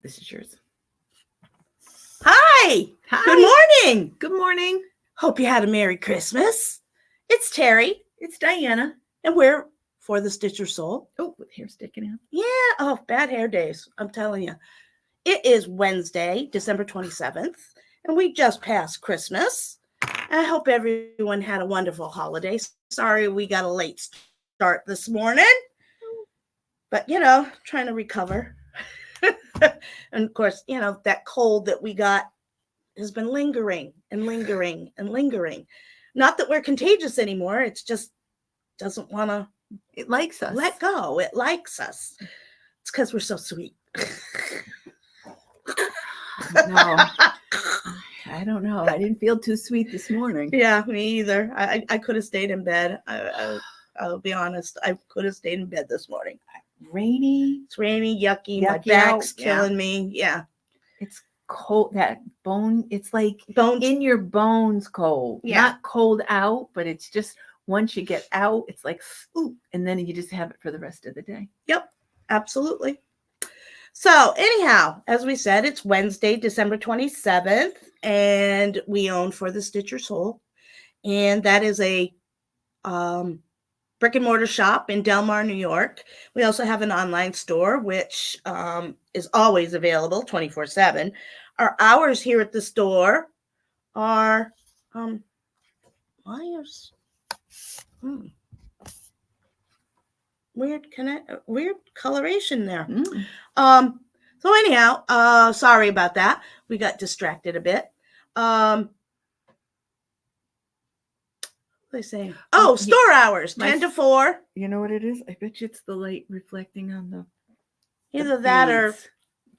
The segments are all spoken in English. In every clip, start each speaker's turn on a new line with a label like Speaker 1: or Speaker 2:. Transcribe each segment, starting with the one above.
Speaker 1: This is yours.
Speaker 2: Hi.
Speaker 1: Hi.
Speaker 2: Good morning.
Speaker 1: Good morning.
Speaker 2: Hope you had a Merry Christmas. It's Terri,
Speaker 1: It's Diana.
Speaker 2: and we're for the Stitch Your Soul.
Speaker 1: Oh, with hair sticking out.
Speaker 2: Yeah. Oh, bad hair days. I'm telling you. It is Wednesday, December 27th, and we just passed Christmas. I hope everyone had a wonderful holiday. Sorry we got a late start this morning, but trying to recover. And of course, that cold that we got has been lingering and lingering and lingering. Not that we're contagious anymore. It's just doesn't want to
Speaker 1: It likes us.
Speaker 2: let go. It likes us. It's because we're so sweet.
Speaker 1: No. I don't know. I didn't feel too sweet this morning.
Speaker 2: Yeah, me either. I could have stayed in bed. I'll be honest. I could have stayed in bed this morning.
Speaker 1: Rainy.
Speaker 2: It's rainy, yucky. My
Speaker 1: Yucky
Speaker 2: back's
Speaker 1: out, yeah.
Speaker 2: killing me. Yeah.
Speaker 1: It's cold. That bone, it's like
Speaker 2: Bones.
Speaker 1: in your bones cold.
Speaker 2: Yeah.
Speaker 1: Not cold out, but it's just once you get out, it's like, ooh, and then you just have it for the rest of the day.
Speaker 2: Yep, absolutely. So anyhow, as we said, it's Wednesday, December 27th, and we own For the Stitch Your Soul. And that is a brick and mortar shop in Del Mar, New York. We also have an online store, which is always available 24/7. Our hours here at the store are weird coloration there. So anyhow, sorry about that. We got distracted a bit. What are they saying? Oh, store hours, 10 to 4.
Speaker 1: You know what it is? I bet you it's the light reflecting on the
Speaker 2: Either that or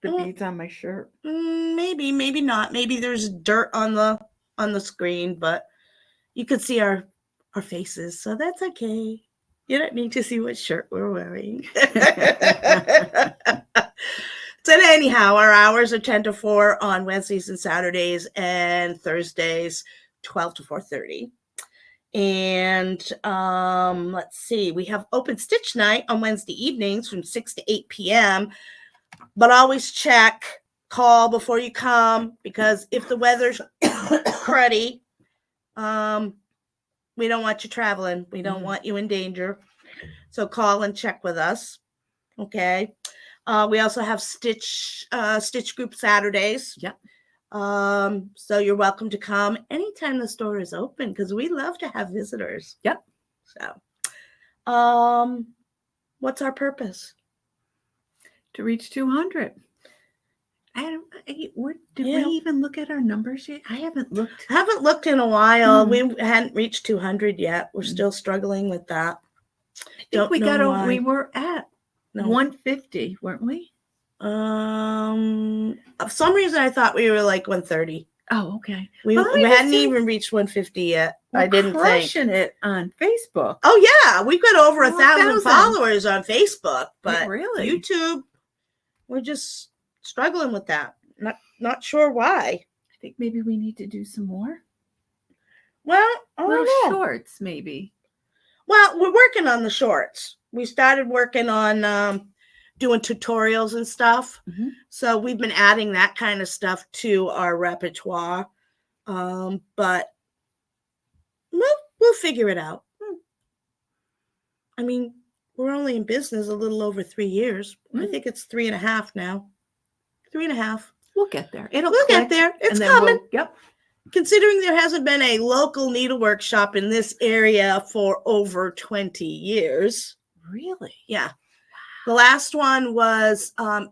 Speaker 1: the beads on my shirt.
Speaker 2: maybe not. Maybe there's dirt on the screen, but you could see our faces, so that's okay. You don't need to see what shirt we're wearing. So anyhow, our hours are 10 to 4 on Wednesdays and Saturdays, and Thursdays 12 to 4:30. And let's see, we have open stitch night on Wednesday evenings from 6 to 8 p.m. But always call before you come, because if the weather's cruddy, we don't want you traveling. We don't want you in danger. So call and check with us. Okay. We also have stitch group Saturdays.
Speaker 1: Yep.
Speaker 2: So you're welcome to come anytime the store is open, because we love to have visitors.
Speaker 1: Yep.
Speaker 2: So, what's our purpose?
Speaker 1: To reach 200. Did we even look at our numbers yet? I haven't looked
Speaker 2: in a while. We hadn't reached 200 yet. We're still struggling with that.
Speaker 1: I think we were at 150, weren't we?
Speaker 2: For some reason I thought we were like 130.
Speaker 1: Oh, okay.
Speaker 2: We hadn't even reached 150 yet. I didn't think.
Speaker 1: Crushing it on Facebook.
Speaker 2: Oh yeah, we've got over 1,000 followers on Facebook, but
Speaker 1: really?
Speaker 2: YouTube, we're just struggling with that. Not sure why.
Speaker 1: I think maybe we need to do some more.
Speaker 2: Well, I don't know.
Speaker 1: Shorts, maybe.
Speaker 2: Well, we're working on the shorts. We started working on doing tutorials and stuff.
Speaker 1: Mm-hmm.
Speaker 2: So we've been adding that kind of stuff to our repertoire. But we'll figure it out. I mean, we're only in business a little over 3 years. I think it's 3.5 now. 3.5.
Speaker 1: We'll get there.
Speaker 2: We'll get there. It's coming.
Speaker 1: Yep.
Speaker 2: Considering there hasn't been a local needlework shop in this area for over 20 years.
Speaker 1: Really?
Speaker 2: Yeah. The last one was a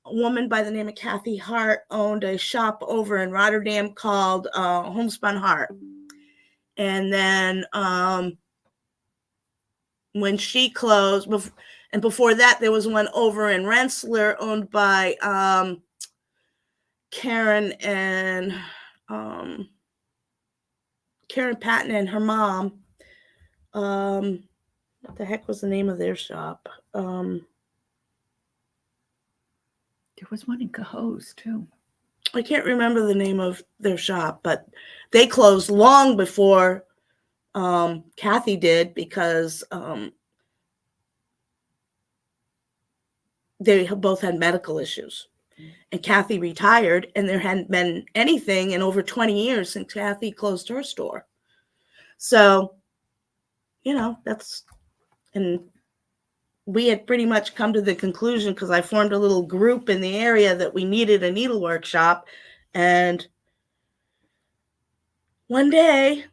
Speaker 2: woman by the name of Kathy Hart owned a shop over in Rotterdam called Homespun Heart. And then when she closed, and before that, there was one over in Rensselaer owned by Karen Patton and her mom. What the heck was the name of their shop?
Speaker 1: There was one in Cohoes too.
Speaker 2: I can't remember the name of their shop, but they closed long before Kathy did, because they both had medical issues. and Kathy retired, and there hadn't been anything in over 20 years since Kathy closed her store. So, that's, and we had pretty much come to the conclusion, because I formed a little group in the area, that we needed a needlework shop. And one day,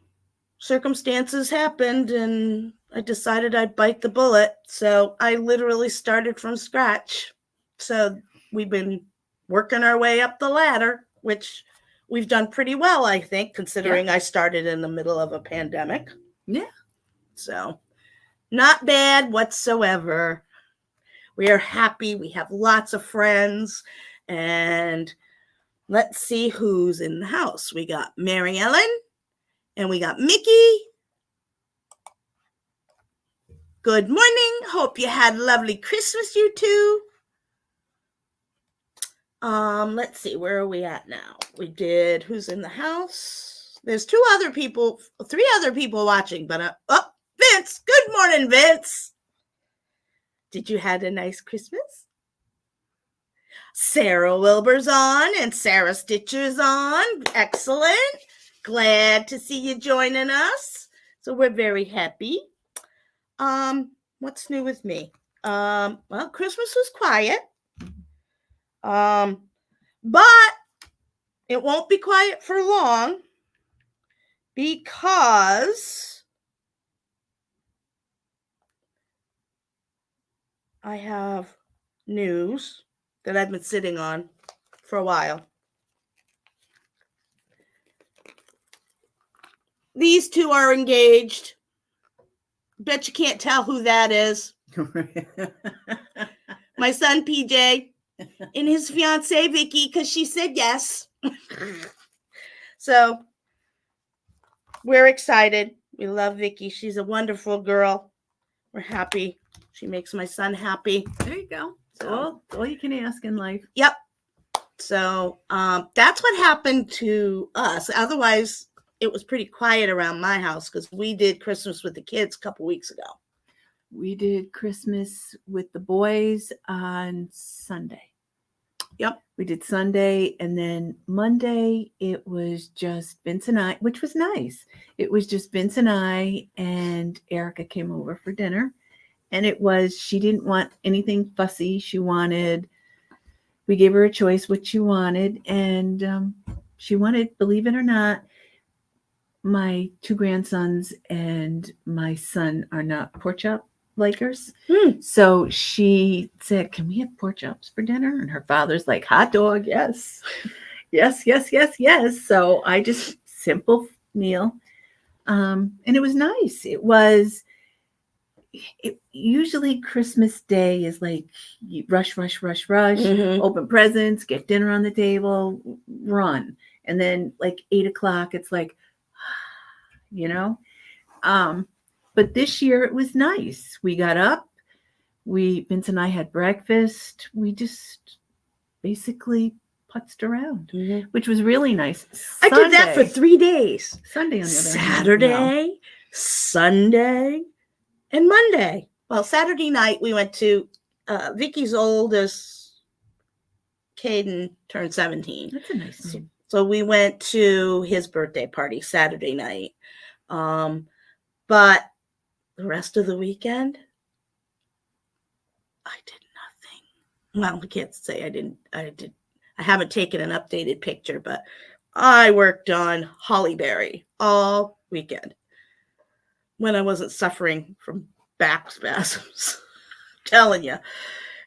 Speaker 2: circumstances happened, and I decided I'd bite the bullet. So I literally started from scratch. So we've been working our way up the ladder, which we've done pretty well, I think, considering I started in the middle of a pandemic.
Speaker 1: Yeah.
Speaker 2: So not bad whatsoever. We are happy. We have lots of friends. And let's see who's in the house. We got Mary Ellen, and we got Mickey. Good morning. Hope you had a lovely Christmas, you two. Let's see, where are we at now? We did who's in the house. There's three other people watching, but Vince. Good morning, Vince. Did you have a nice Christmas? Sarah Wilbur's on, and Sarah Stitcher's on. Excellent. Glad to see you joining us. So we're very happy. What's new with me? Well, Christmas was quiet. But it won't be quiet for long, because I have news that I've been sitting on for a while. These two are engaged. Bet you can't tell who that is. My son PJ and his fiance Vicky, because she said yes. So we're excited. We love Vicky. She's a wonderful girl. We're happy. She makes my son happy.
Speaker 1: There you go. So all you can ask in life.
Speaker 2: Yep. So that's what happened to us. Otherwise, it was pretty quiet around my house, because we did Christmas with the kids a couple weeks ago.
Speaker 1: We did Christmas with the boys on Sunday.
Speaker 2: Yep.
Speaker 1: We did Sunday, and then Monday it was just Vince and I, which was nice. It was just Vince and I, and Erica came over for dinner. And she didn't want anything fussy. We gave her a choice what she wanted. And she wanted, believe it or not, my two grandsons and my son are not pork chop likers. So she said, can we have pork chops for dinner? And her father's like, hot dog, yes. Yes. So I just, simple meal. And it was nice. Usually Christmas Day is like you rush, open presents, get dinner on the table, run. And then like 8:00, it's like, but this year it was nice. We got up, Vince and I had breakfast. We just basically putzed around, which was really nice.
Speaker 2: I did that for 3 days.
Speaker 1: Sunday on the other
Speaker 2: Saturday,
Speaker 1: hand,
Speaker 2: Sunday, and Monday. Well, Saturday night we went to Vicky's oldest, Caden, turned 17.
Speaker 1: That's a nice name.
Speaker 2: So we went to his birthday party Saturday night. But the rest of the weekend, I did nothing. Well, I can't say I didn't. I haven't taken an updated picture, but I worked on Holly Berry all weekend when I wasn't suffering from back spasms. I'm telling you,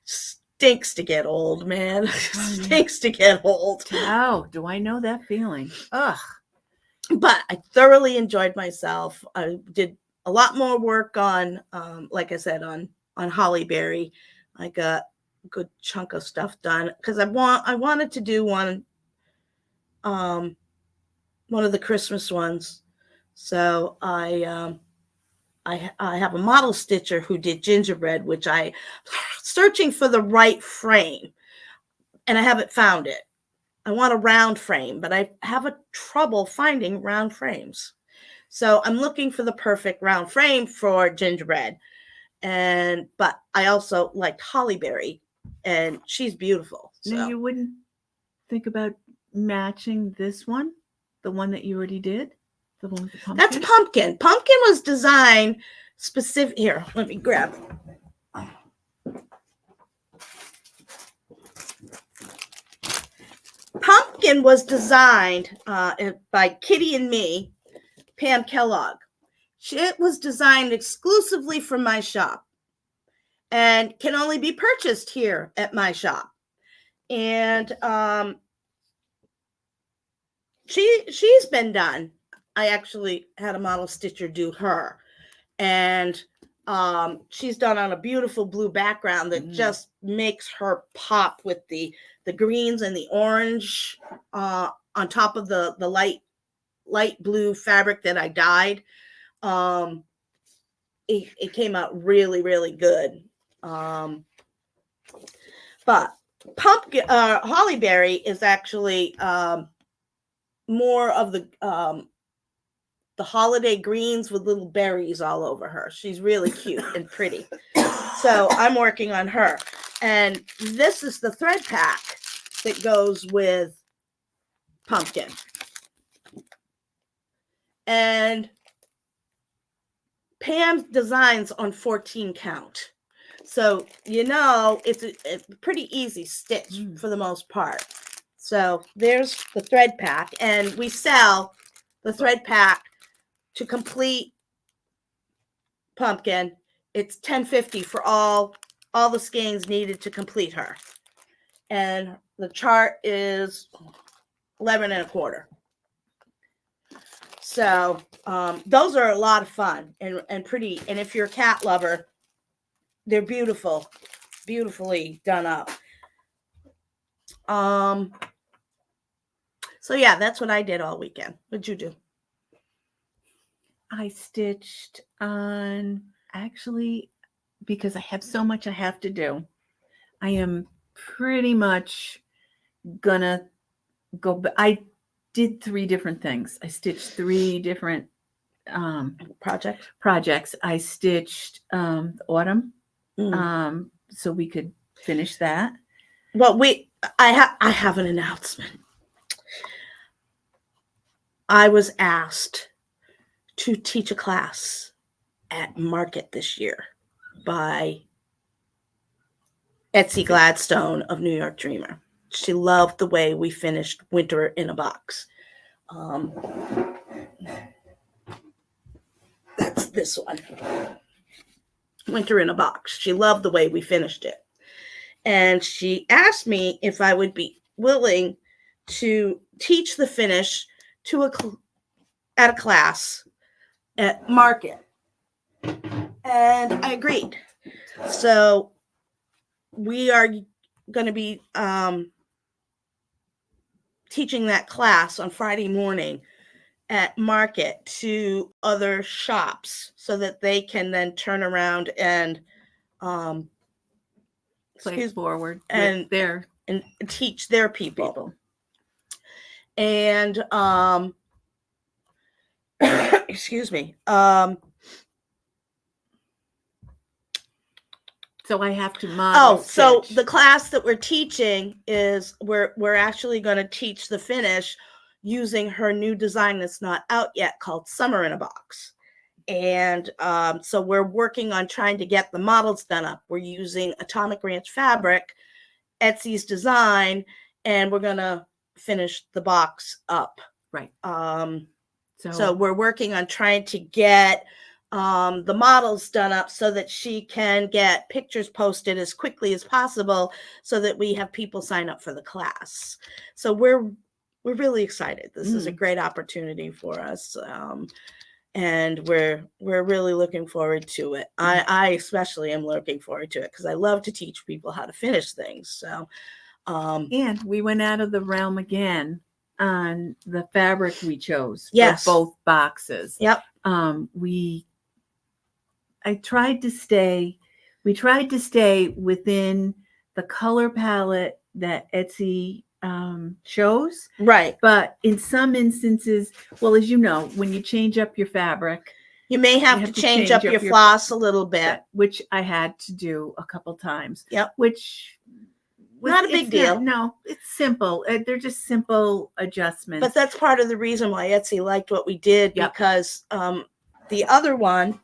Speaker 2: stinks to get old, man. Stinks to get old.
Speaker 1: Oh, do I know that feeling? Ugh.
Speaker 2: But I thoroughly enjoyed myself. I did a lot more work on, like I said, on Holly Berry. I got a good chunk of stuff done, because I wanted to do one of the Christmas ones. So I have a model stitcher who did gingerbread, which I searching for the right frame, and I haven't found it. I want a round frame, but I have a trouble finding round frames. So I'm looking for the perfect round frame for gingerbread. But I also liked Holly Berry, and she's beautiful.
Speaker 1: Now
Speaker 2: So
Speaker 1: you wouldn't think about matching this one, the one that you already did, the one with the pumpkin.
Speaker 2: that's pumpkin. Pumpkin was designed specific. Here, let me grab. Pumpkin was designed by Kitty and me, Pam Kellogg. It was designed exclusively for my shop and can only be purchased here at my shop. And she's been done. I actually had a model stitcher do her, and she's done on a beautiful blue background that just makes her pop with the greens and the orange on top of the light blue fabric that I dyed. It came out really, really good. But pumpkin hollyberry is actually more of the holiday greens with little berries all over her. She's really cute and pretty. So I'm working on her. And this is the thread pack that goes with pumpkin. And Pam's designs on 14 count. So, it's a pretty easy stitch for the most part. So there's the thread pack. And we sell the thread pack to complete pumpkin. It's $10.50 for all the skeins needed to complete her. And the chart is 11 1/4. So those are a lot of fun and pretty. And if you're a cat lover, they're beautiful, beautifully done up. So yeah, that's what I did all weekend. What'd you do?
Speaker 1: I stitched on, actually, because I have so much I have to do, I am pretty much gonna go. I did 3 different things. I stitched 3 different projects. I stitched autumn, so we could finish that.
Speaker 2: Well, I have an announcement. I was asked to teach a class at Market this year by Etsy Gladstone of New York Dreamer. She loved the way we finished Winter in a Box. That's this one. Winter in a Box. She loved the way we finished it. And she asked me if I would be willing to teach the finish at a class at Market. And I agreed. So we are going to be teaching that class on Friday morning at Market to other shops so that they can then turn around and
Speaker 1: play forward
Speaker 2: and teach their people. And excuse me.
Speaker 1: So I have to model.
Speaker 2: So the class that we're teaching is we're actually going to teach the finish using her new design that's not out yet called Summer in a Box. And so we're working on trying to get the models done up. We're using Atomic Ranch fabric, Etsy's design, and we're going to finish the box up.
Speaker 1: Right.
Speaker 2: So we're working on trying to get the models done up so that she can get pictures posted as quickly as possible so that we have people sign up for the class. So we're really excited. This is a great opportunity for us. And we're really looking forward to it. I especially am looking forward to it because I love to teach people how to finish things. So
Speaker 1: and we went out of the realm again on the fabric we chose
Speaker 2: for
Speaker 1: both boxes.
Speaker 2: Yep.
Speaker 1: We tried to stay within the color palette that Etsy shows.
Speaker 2: Right.
Speaker 1: But in some instances, well, as you know, when you change up your fabric,
Speaker 2: you may have to change up your floss a little bit,
Speaker 1: which I had to do a couple times.
Speaker 2: Yep.
Speaker 1: Which
Speaker 2: Not a big deal.
Speaker 1: No, it's simple. They're just simple adjustments.
Speaker 2: But that's part of the reason why Etsy liked what we did, because the other one,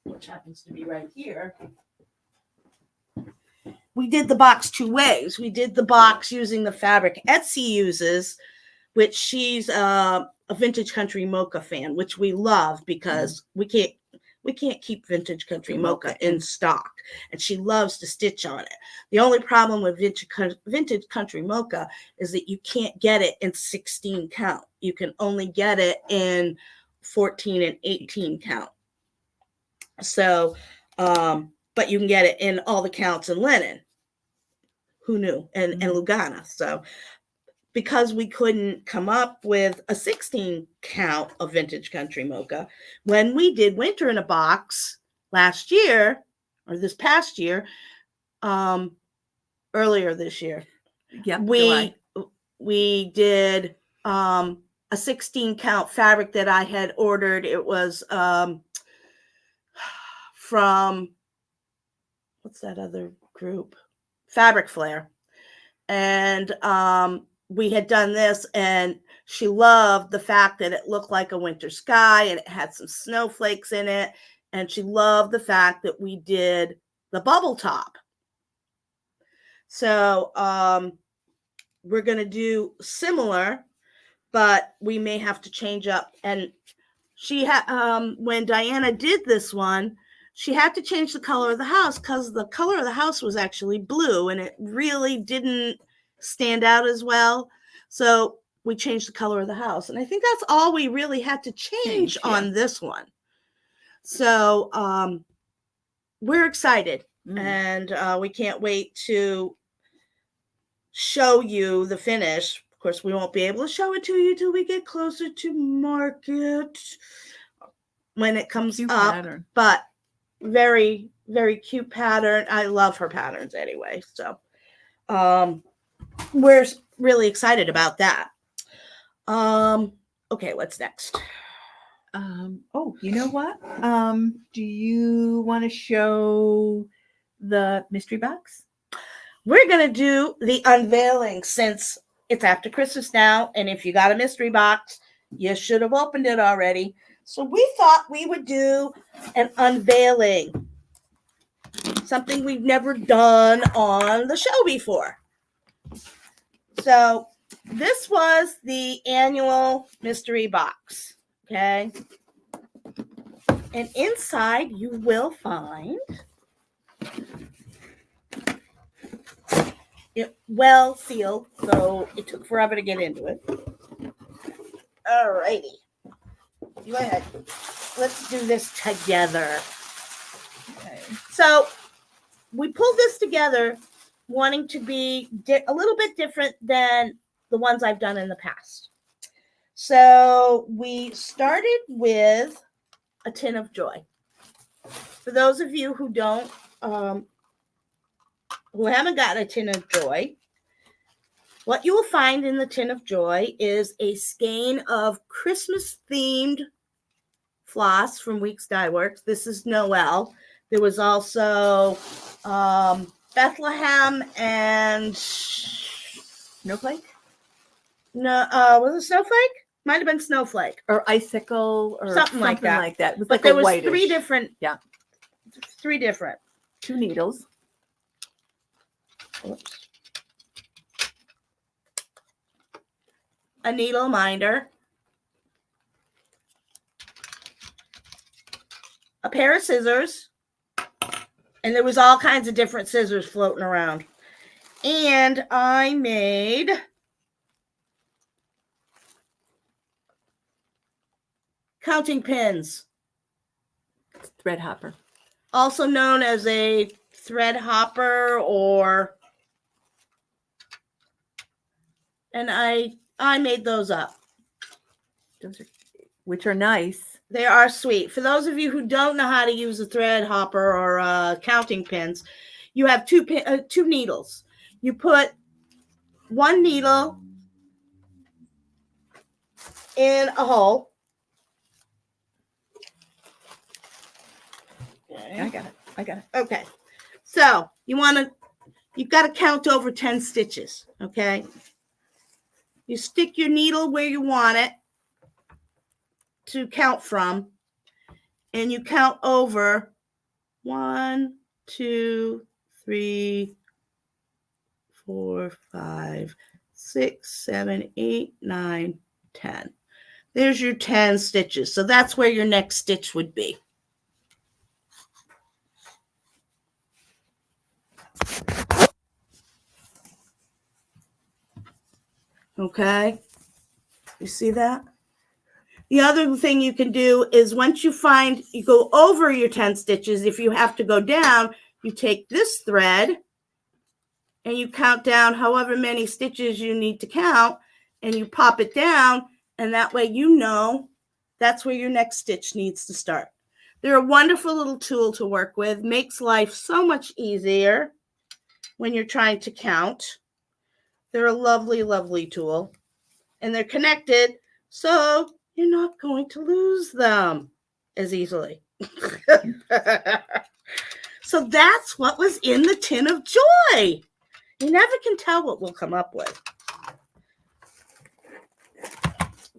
Speaker 2: which happens to be right here, we did the box two ways. We did the box using the fabric Etsy uses, which she's a vintage country mocha fan, which we love because we can't keep vintage country mocha in stock, and she loves to stitch on it. The only problem with vintage country mocha is that you can't get it in 16 count. You can only get it in 14 and 18 count. So, but you can get it in all the counts in linen. Who knew? And Lugana. So, because we couldn't come up with a 16 count of vintage country mocha, when we did winter in a box last year, or this past year, earlier this year, we did a 16 count fabric that I had ordered. It was from, what's that other group? Fabric Flare. And we had done this, and she loved the fact that it looked like a winter sky and it had some snowflakes in it. And she loved the fact that we did the bubble top. So we're going to do similar, but we may have to change up. And she had, when Diana did this one, she had to change the color of the house because the color of the house was actually blue, and it really didn't stand out as well. So we changed the color of the house, and I think that's all we really had to change on this one. So we're excited, and we can't wait to show you the finish. Of course, we won't be able to show it to you till we get closer to market when it comes up. Pattern. But very, very cute pattern. I love her patterns anyway. So we're really excited about that. Okay, what's next?
Speaker 1: Oh, you know what? Do you want to show the mystery box?
Speaker 2: We're going to do the unveiling since it's after Christmas now. And if you got a mystery box, you should have opened it already. So we thought we would do an unveiling, something we've never done on the show before. So this was the annual mystery box, okay? And inside you will find it well sealed, so it took forever to get into it. All righty. Go ahead. Let's do this together. Okay. So we pulled this together wanting to be a little bit different than the ones I've done in the past. So we started with a tin of joy. For those of you who don't, who haven't gotten a tin of joy, what you will find in the tin of joy is a skein of Christmas-themed floss from Weeks Dye Works. This is Noel. There was also Bethlehem and
Speaker 1: Snowflake?
Speaker 2: No, was it Snowflake? Might have been Snowflake.
Speaker 1: Or Icicle or something like that.
Speaker 2: It was
Speaker 1: but
Speaker 2: like there was whitish. Three different.
Speaker 1: Yeah.
Speaker 2: 3 different.
Speaker 1: 2 needles.
Speaker 2: Oops. A needle minder. A pair of scissors. And there was all kinds of different scissors floating around. And I made counting pins.
Speaker 1: Thread hopper.
Speaker 2: Also known as a thread hopper, or, and I made those up.
Speaker 1: Which are nice.
Speaker 2: They are sweet. For those of you who don't know how to use a thread hopper or counting pins, you have 2 needles. You put 1 needle in a hole.
Speaker 1: Okay. I got it.
Speaker 2: Okay. So you want to you've got to count over 10 stitches, okay? You stick your needle where you want it to count from, and you count over 1, 2, 3, 4, 5, 6, 7, 8, 9, 10. There's your 10 stitches. So that's where your next stitch would be. Okay, you see that? The other thing you can do is once you go over your 10 stitches, if you have to go down, you take this thread and you count down however many stitches you need to count, and you pop it down, and that way you know that's where your next stitch needs to start. They're a wonderful little tool to work with, makes life so much easier when you're trying to count. They're a lovely, lovely tool, and they're connected, so you're not going to lose them as easily. So that's what was in the tin of joy. You never can tell what we'll come up with.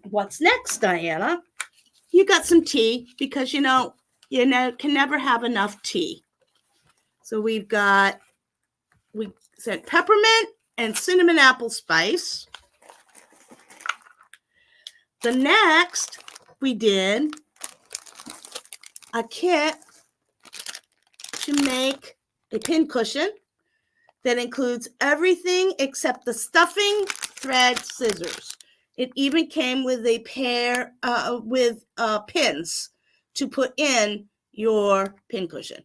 Speaker 2: What's next, Diana? You got some tea, because you can never have enough tea. So we said peppermint and cinnamon apple spice. The next, we did a kit to make a pin cushion that includes everything except the stuffing, thread, scissors. It even came with a pair with pins to put in your pin cushion.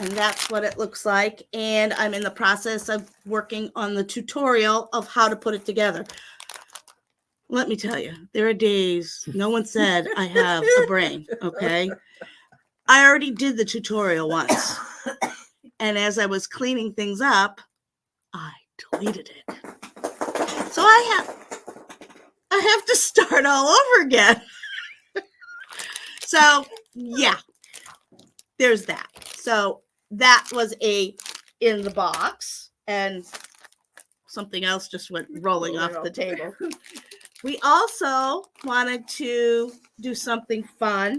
Speaker 2: And that's what it looks like. And I'm in the process of working on the tutorial of how to put it together. Let me tell you, there are days no one said I have a brain, okay? I already did the tutorial once. And as I was cleaning things up, I deleted it. So I have to start all over again. So, yeah, there's that. So that was in the box, and something else just went rolling off the table. We also wanted to do something fun.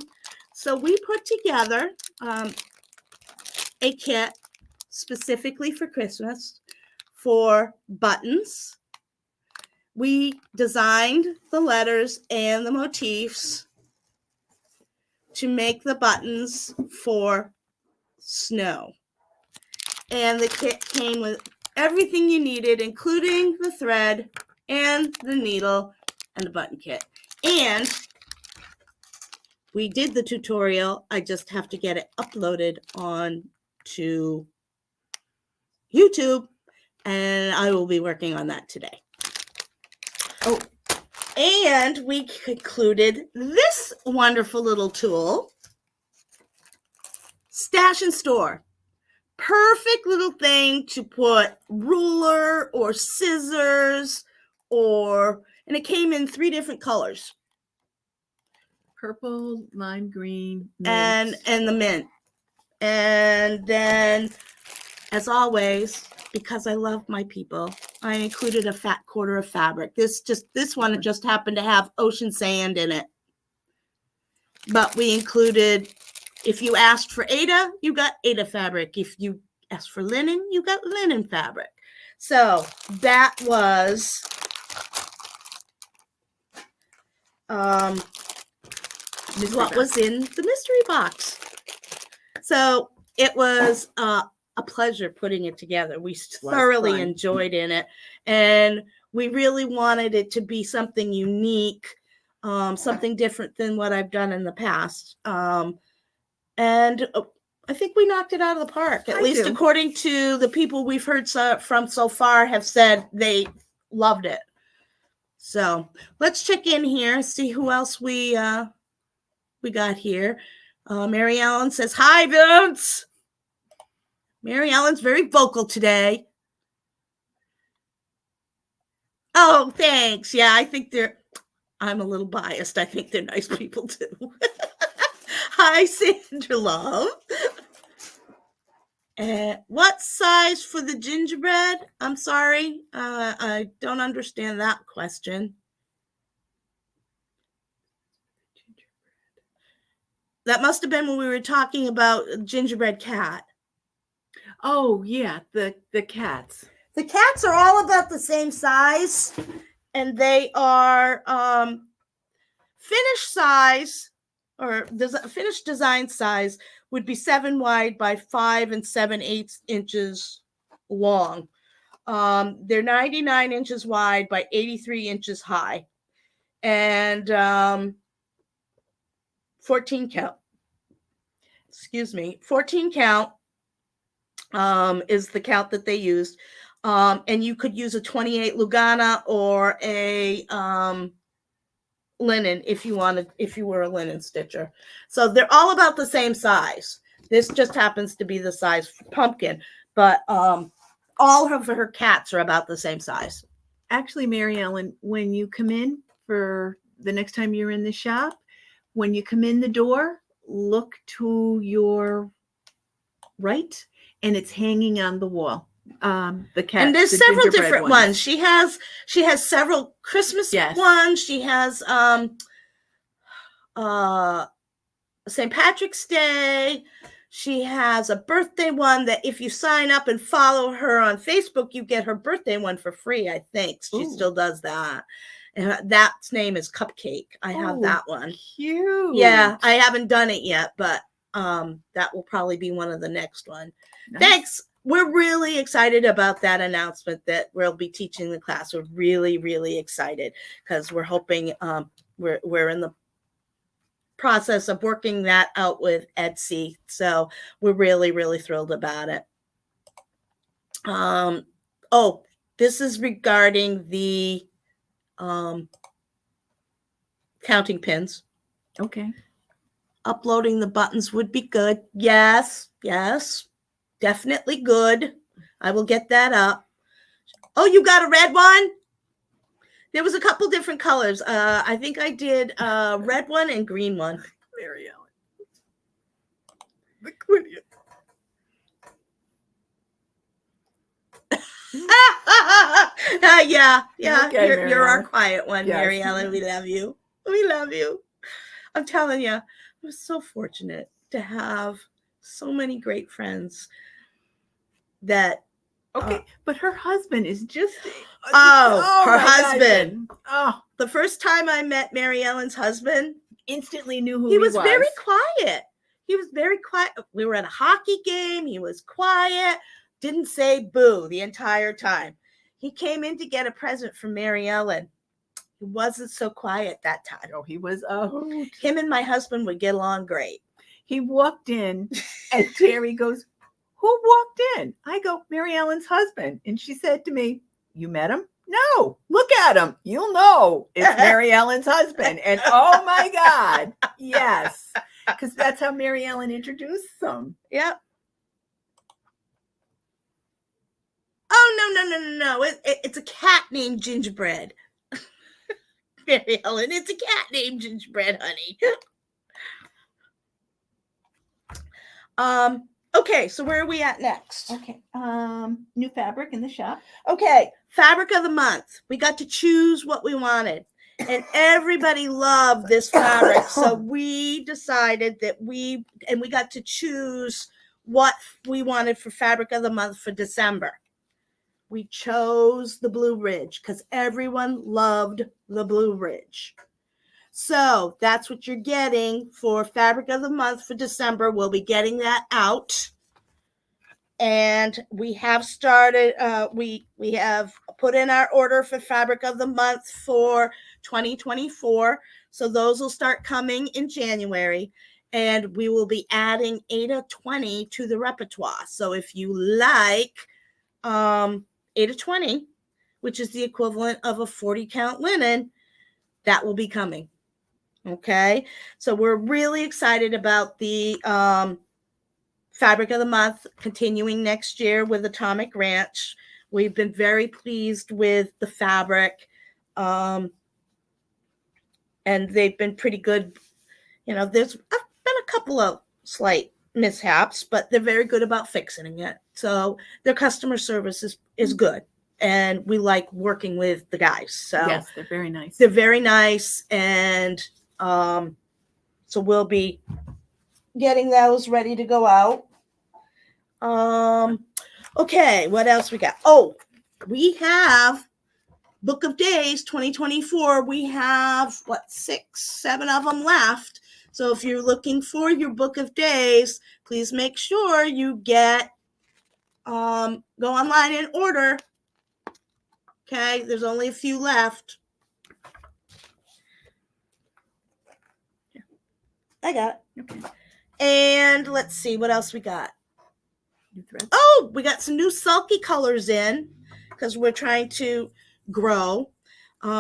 Speaker 2: So we put together a kit specifically for Christmas for buttons. We designed the letters and the motifs to make the buttons for snow. And the kit came with everything you needed, including the thread and the needle and the button kit. And we did the tutorial. I just have to get it uploaded on to YouTube, and I will be working on that today. Oh, and we concluded this wonderful little tool, Stash and Store. Perfect little thing to put ruler or scissors and it came in 3 different colors.
Speaker 1: Purple, lime green,
Speaker 2: mint. And the mint. And then, as always, because I love my people, I included a fat quarter of fabric. This one just happened to have ocean sand in it. But we included, if you asked for Aida, you got Aida fabric. If you asked for linen, you got linen fabric. So that was what was in the mystery box. So it was a pleasure putting it together. We thoroughly enjoyed in it, and we really wanted it to be something unique, something different than what I've done in the past. And I think we knocked it out of the park, at least according to the people we've heard from so far have said they loved it. So let's check in here, see who else we got here. Mary Ellen says, hi, Vince. Mary Ellen's very vocal today. Oh, thanks. Yeah, I think I'm a little biased. I think they're nice people too. Hi, Sandra Love. What size for the gingerbread? I'm sorry. I don't understand that question. That must have been when we were talking about gingerbread cat.
Speaker 1: Oh yeah, the cats.
Speaker 2: The cats are all about the same size, and they are finished size, or finished design size would be 7 wide by 5 7/8 inches long. They're 99 inches wide by 83 inches high, and 14 count. Excuse me, 14 count is the count that they used. And you could use a 28 Lugana or a linen if you were a linen stitcher. So they're all about the same size. This just happens to be the size for pumpkin, but all of her cats are about the same size.
Speaker 1: Actually, Mary Ellen, when you come in for the next time you're in the shop, when you come in the door, look to your right, and it's hanging on the wall. The cat.
Speaker 2: And there's
Speaker 1: the
Speaker 2: several
Speaker 1: gingerbread
Speaker 2: different ones. She has several Christmas ones. She has St. Patrick's Day. She has a birthday one that if you sign up and follow her on Facebook, you get her birthday one for free, I think. She still does that. And that name is Cupcake. I have that one.
Speaker 1: Cute.
Speaker 2: Yeah, I haven't done it yet, but that will probably be one of the next one. Nice. Thanks. We're really excited about that announcement that we'll be teaching the class. We're really, really excited because we're hoping we're in the process of working that out with Etsy. So we're really, really thrilled about it. This is regarding the counting pins.
Speaker 1: Okay.
Speaker 2: Uploading the buttons would be good. Yes, definitely good. I will get that up. Oh, you got a red one? There was a couple different colors. I think I did a red one and green one.
Speaker 1: Mary Ellen. The Quidditch.
Speaker 2: Yeah.
Speaker 1: Okay,
Speaker 2: you're our quiet one, yes. Mary Ellen. We love you. We love you. I'm telling you, I was so fortunate to have so many great friends that.
Speaker 1: Okay, but her husband is just.
Speaker 2: Her husband. The first time I met Mary Ellen's husband,
Speaker 1: instantly knew who he was.
Speaker 2: He was very quiet. He was very quiet. We were at a hockey game. He was quiet. Didn't say boo the entire time. He came in to get a present from Mary Ellen. He wasn't so quiet that time.
Speaker 1: Oh, he was.
Speaker 2: Him and my husband would get along great.
Speaker 1: He walked in, and Terri goes, "Who walked in?" I go, "Mary Ellen's husband." And she said to me, "You met him?" "No, look at him. You'll know it's Mary Ellen's husband." And oh my God, yes, because that's how Mary Ellen introduced them.
Speaker 2: Yep. Oh, no. It's a cat named Gingerbread. Mary Ellen, it's a cat named Gingerbread, honey. Okay, so where are we at next?
Speaker 1: Okay, new fabric in the shop.
Speaker 2: Okay, fabric of the month. We got to choose what we wanted, and everybody loved this fabric. So we decided that we got to choose what we wanted for fabric of the month for December. We chose the Blue Ridge because everyone loved the Blue Ridge. So that's what you're getting for fabric of the month for December. We'll be getting that out. And we have started, we have put in our order for fabric of the month for 2024. So those will start coming in January. And we will be adding 8 of 20 to the repertoire. So if you like 8 of 20, which is the equivalent of a 40 count linen, that will be coming. Okay, so we're really excited about the fabric of the month continuing next year with Atomic Ranch. We've been very pleased with the fabric, and they've been pretty good. You know, there's been a couple of slight mishaps, but they're very good about fixing it. So their customer service is good, and we like working with the guys. So
Speaker 1: Yes, they're very nice.
Speaker 2: they're very nice, and so we'll be getting those ready to go out. Okay, what else we got? Oh, we have Book of Days 2024. We have what, 6, 7 of them left. So if you're looking for your Book of Days, please make sure you get go online and order. Okay, there's only a few left. I got it.
Speaker 1: Okay.
Speaker 2: And let's see what else we got.
Speaker 1: New threads.
Speaker 2: Oh, we got some new sulky colors in because we're trying to grow.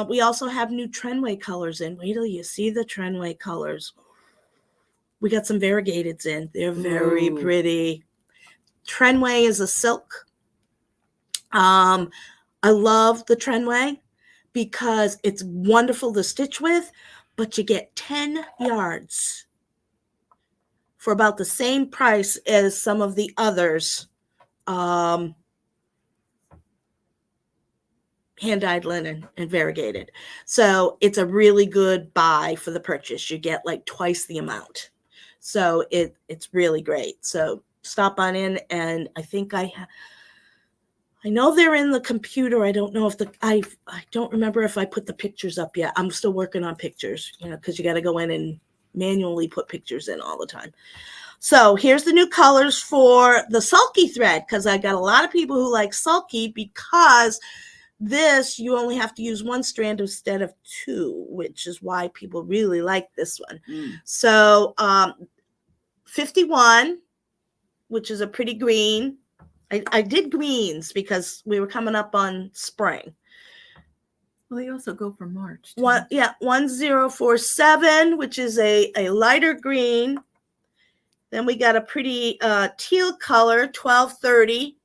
Speaker 2: We also have new Trendway colors in. Wait till you see the Trendway colors. We got some variegateds in. They're very pretty. Trendway is a silk. I love the Trendway because it's wonderful to stitch with, but you get 10 yards for about the same price as some of the others. Hand-dyed linen and variegated. So it's a really good buy for the purchase. You get like twice the amount. So it's really great. So stop on in, and I think I know they're in the computer. I don't know if I don't remember if I put the pictures up yet. I'm still working on pictures, because you got to go in and manually put pictures in all the time. So here's the new colors for the sulky thread, because I got a lot of people who like sulky because this, you only have to use one strand instead of 2, which is why people really like this one. So 51, which is a pretty green. I did greens because we were coming up on spring.
Speaker 1: Well, they also go for March.
Speaker 2: 1047, which is a lighter green. Then we got a pretty teal color, 1230.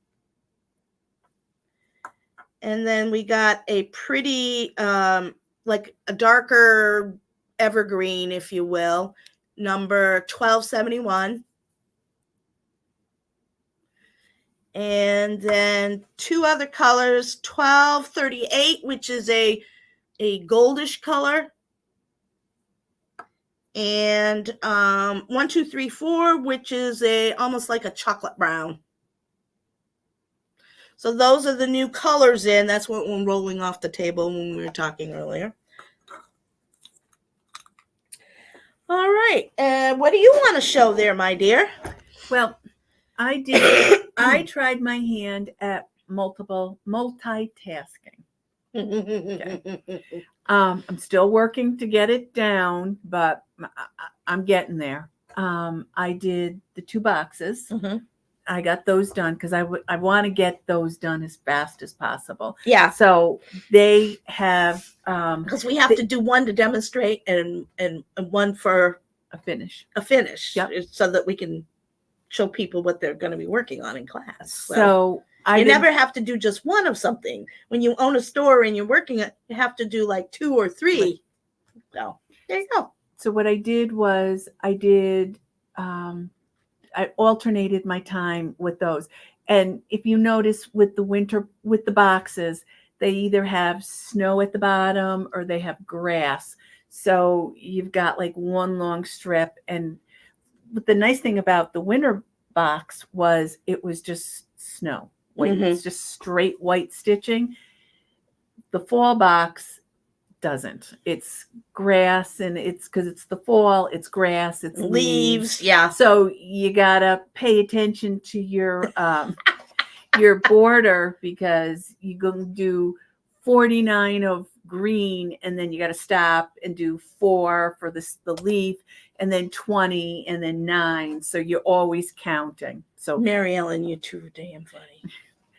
Speaker 2: And then we got a pretty, like a darker evergreen, if you will, number 1271. And then 2 other colors, 1238, which is a goldish color. And 1234, which is almost like a chocolate brown. So those are the new colors in. That's what we're rolling off the table when we were talking earlier. All right. What do you want to show there, my dear?
Speaker 1: Well, I tried my hand at multitasking. Okay. I'm still working to get it down, but I'm getting there. I did the 2 boxes.
Speaker 2: Mm-hmm.
Speaker 1: I got those done because I want to get those done as fast as possible.
Speaker 2: Yeah.
Speaker 1: So they have
Speaker 2: because we have to do one to demonstrate and one for
Speaker 1: a finish.
Speaker 2: Yep. So that we can show people what they're going to be working on in class.
Speaker 1: So
Speaker 2: you never have to do just one of something. When you own a store and you're working it, you have to do like 2 or 3. Right. So there you go.
Speaker 1: So what I did was I alternated my time with those. And if you notice with the boxes, they either have snow at the bottom or they have grass. So you've got like one long strip. And the nice thing about the winter box was it was just snow. White. Mm-hmm. It's just straight white stitching. The fall box doesn't. It's grass, and it's because it's the fall, it's grass, it's leaves.
Speaker 2: Yeah.
Speaker 1: So you gotta pay attention to your border, because you gonna do 49 of green, and then you gotta stop and do 4 for the leaf, and then 20, and then 9. So you're always counting. So
Speaker 2: Mary Ellen, you're too damn funny.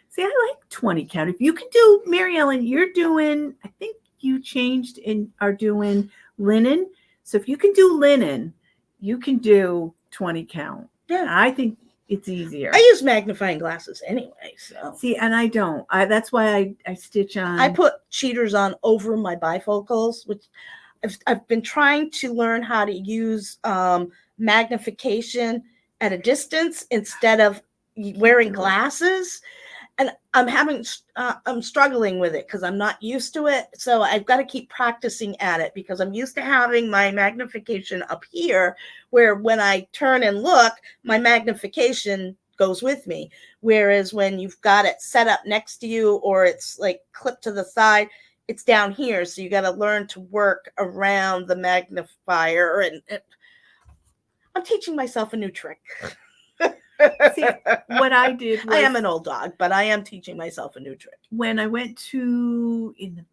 Speaker 1: See, I like 20 count. If you can do, Mary Ellen, you're doing, I think you changed and are doing linen. So if you can do linen, you can do 20 count.
Speaker 2: Yeah.
Speaker 1: I think it's easier.
Speaker 2: I use magnifying glasses anyway. So
Speaker 1: see, and I don't. That's why I stitch on.
Speaker 2: I put cheaters on over my bifocals, which I've been trying to learn how to use magnification at a distance instead of wearing glasses. And I'm struggling with it because I'm not used to it. So I've got to keep practicing at it because I'm used to having my magnification up here, where when I turn and look, my magnification goes with me. Whereas when you've got it set up next to you or it's like clipped to the side, it's down here. So you got to learn to work around the magnifier. And I'm teaching myself a new trick.
Speaker 1: See, what I did was,
Speaker 2: I am an old dog, but I am teaching myself a new trick.
Speaker 1: When I went to, I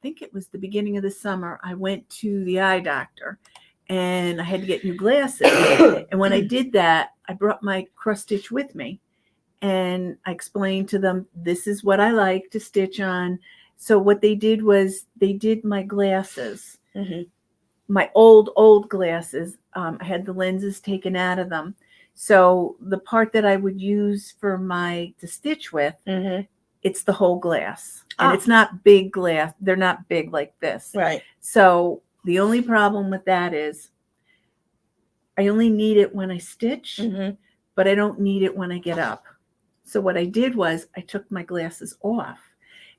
Speaker 1: think it was the beginning of the summer, I went to the eye doctor and I had to get new glasses. And when I did that, I brought my cross stitch with me and I explained to them, this is what I like to stitch on. So what they did was they did my glasses, my old glasses. I had the lenses taken out of them. So the part that I would use for to stitch with, it's the whole glass. And it's not big glass. They're not big like this.
Speaker 2: Right.
Speaker 1: So the only problem with that is I only need it when I stitch, but I don't need it when I get up. So what I did was I took my glasses off.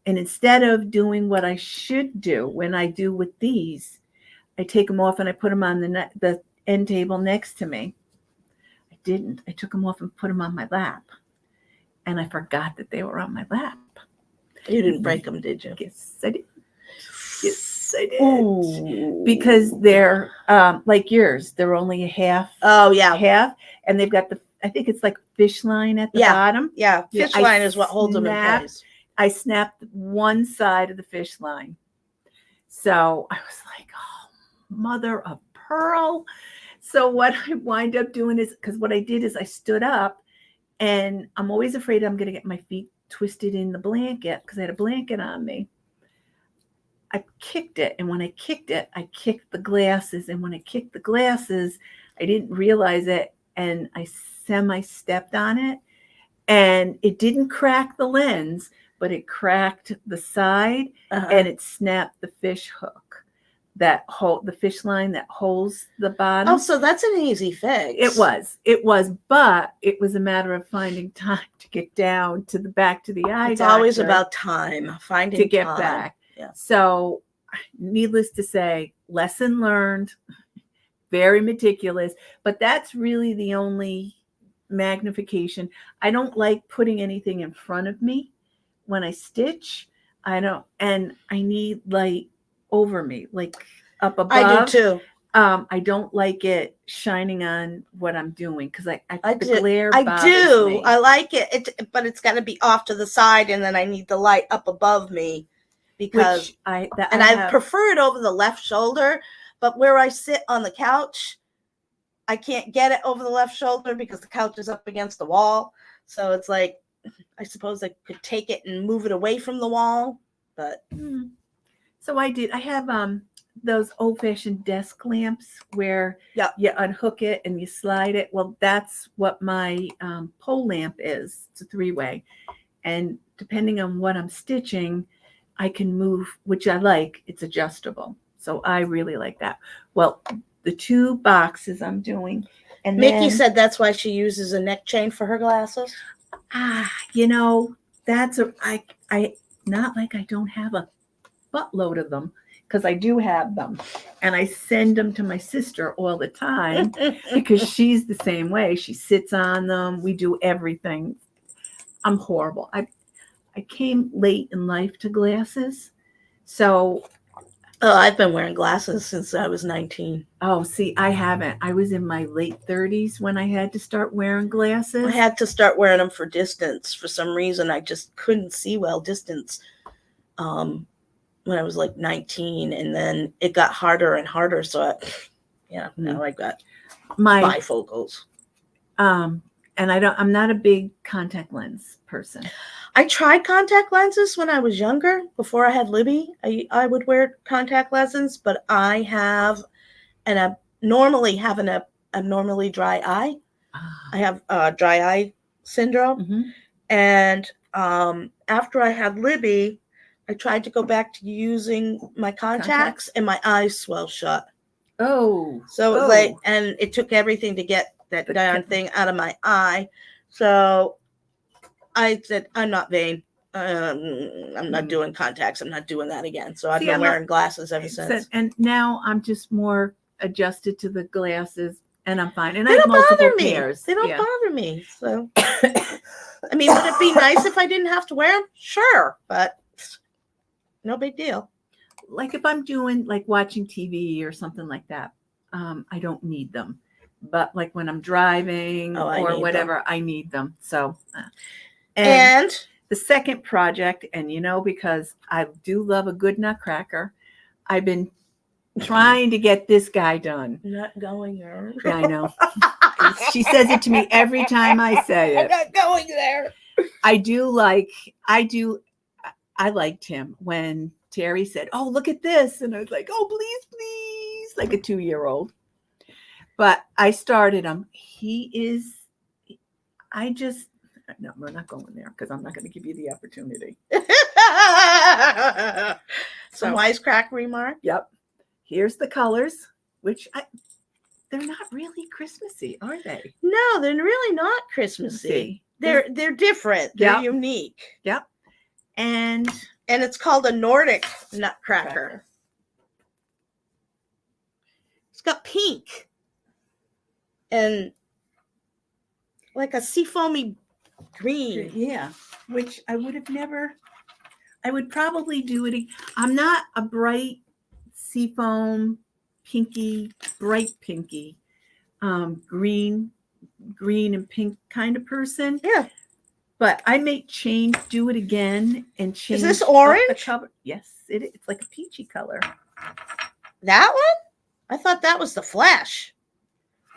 Speaker 1: And instead of doing what I should do when I do with these, I take them off and I put them on the end table next to me. Didn't. I took them off and put them on my lap. And I forgot that they were on my lap.
Speaker 2: You didn't break them, did you?
Speaker 1: Yes, I did. Yes, I did.
Speaker 2: Ooh.
Speaker 1: Because they're like yours. They're only a half.
Speaker 2: Oh, yeah.
Speaker 1: Half. And they've got I think it's like fish line at the bottom.
Speaker 2: Yeah. Fish line is what holds them in place.
Speaker 1: I snapped one side of the fish line. So I was like, oh, mother of pearl. So what I wind up doing is, because what I did is I stood up and I'm always afraid I'm going to get my feet twisted in the blanket because I had a blanket on me. I kicked it. And when I kicked it, I kicked the glasses. And when I kicked the glasses, I didn't realize it. And I semi-stepped on it. And it didn't crack the lens, but it cracked the side and it snapped the fish hook. The fish line that holds the bottom.
Speaker 2: Oh, so that's an easy fix.
Speaker 1: It was, but it was a matter of finding time to get down to the back to the eye.
Speaker 2: It's always about time, finding
Speaker 1: to get
Speaker 2: time.
Speaker 1: Back.
Speaker 2: Yeah.
Speaker 1: So, needless to say, lesson learned. Very meticulous, but that's really the only magnification. I don't like putting anything in front of me when I stitch. I don't, and I need light over me, like up above.
Speaker 2: I do too.
Speaker 1: I don't like it shining on what I'm doing because the glare bothers me.
Speaker 2: I like it, but it's got to be off to the side, and then I need the light up above me because I prefer it over the left shoulder. But where I sit on the couch, I can't get it over the left shoulder because the couch is up against the wall. So it's like, I suppose I could take it and move it away from the wall, but.
Speaker 1: So I have those old-fashioned desk lamps where you unhook it and you slide it. Well, that's what my pole lamp is. It's a 3-way. And depending on what I'm stitching, I can move, which I like. It's adjustable. So I really like that. Well, the 2 boxes I'm doing. And
Speaker 2: Mickey said that's why she uses a neck chain for her glasses.
Speaker 1: That's I not like I don't have a buttload of them, because I do have them and I send them to my sister all the time because she's the same way. She sits on them. We do everything. I'm horrible. I came late in life to glasses. So
Speaker 2: I've been wearing glasses since I was 19.
Speaker 1: Oh, see, I haven't. I was in my late 30s when I had to start wearing glasses.
Speaker 2: I had to start wearing them for distance. For some reason, I just couldn't see well distance. When I was like 19, and then it got harder and harder. So now I've got my bifocals.
Speaker 1: And I'm not a big contact lens person.
Speaker 2: I tried contact lenses when I was younger. Before I had Libby, I would wear contact lenses, but I have an abnormally dry eye. I have dry eye syndrome. And after I had Libby, I tried to go back to using my contacts and my eyes swelled shut.
Speaker 1: Oh.
Speaker 2: So it was like, and it took everything to get that
Speaker 1: The
Speaker 2: darn thing out of my eye. So I said, I'm not vain. I'm not doing contacts. I'm not doing that again. So I've
Speaker 1: See,
Speaker 2: been
Speaker 1: I'm
Speaker 2: wearing glasses ever since.
Speaker 1: And now I'm just more adjusted to the glasses, and I'm fine. And
Speaker 2: They
Speaker 1: I have
Speaker 2: don't
Speaker 1: multiple
Speaker 2: bother me.
Speaker 1: pairs.
Speaker 2: They don't
Speaker 1: Yeah.
Speaker 2: bother me. So, I mean, would it be nice if I didn't have to wear them? Sure, but no big deal.
Speaker 1: Like if I'm doing like watching TV or something like that, I don't need them. But like when I'm driving
Speaker 2: I
Speaker 1: or
Speaker 2: need
Speaker 1: whatever,
Speaker 2: them.
Speaker 1: I need them. So,
Speaker 2: And
Speaker 1: the second project, and because I do love a good nutcracker, I've been trying to get this guy done.
Speaker 2: not going there.
Speaker 1: Yeah, I know. She says it to me every time I say
Speaker 2: I'm
Speaker 1: it.
Speaker 2: not going there.
Speaker 1: I liked him when Terri said, "Oh, look at this." And I was like, "Oh, please, please," like a 2-year-old. But I started him. No, we're not going there because I'm not going to give you the opportunity.
Speaker 2: Some wisecrack remark.
Speaker 1: Yep. Here's the colors, which they're not really Christmassy, are they?
Speaker 2: No, they're really not Christmassy. They're different. They're unique.
Speaker 1: Yep. And
Speaker 2: it's called a Nordic nutcracker. It's got pink and like a seafoamy green.
Speaker 1: Yeah, which I would have never. I would probably do it. I'm not a bright seafoam, bright pinky, green and pink kind of person.
Speaker 2: Yeah.
Speaker 1: But I may do it again and change.
Speaker 2: Is this orange?
Speaker 1: The color. Yes, it's like a peachy color.
Speaker 2: That one? I thought that was the flash.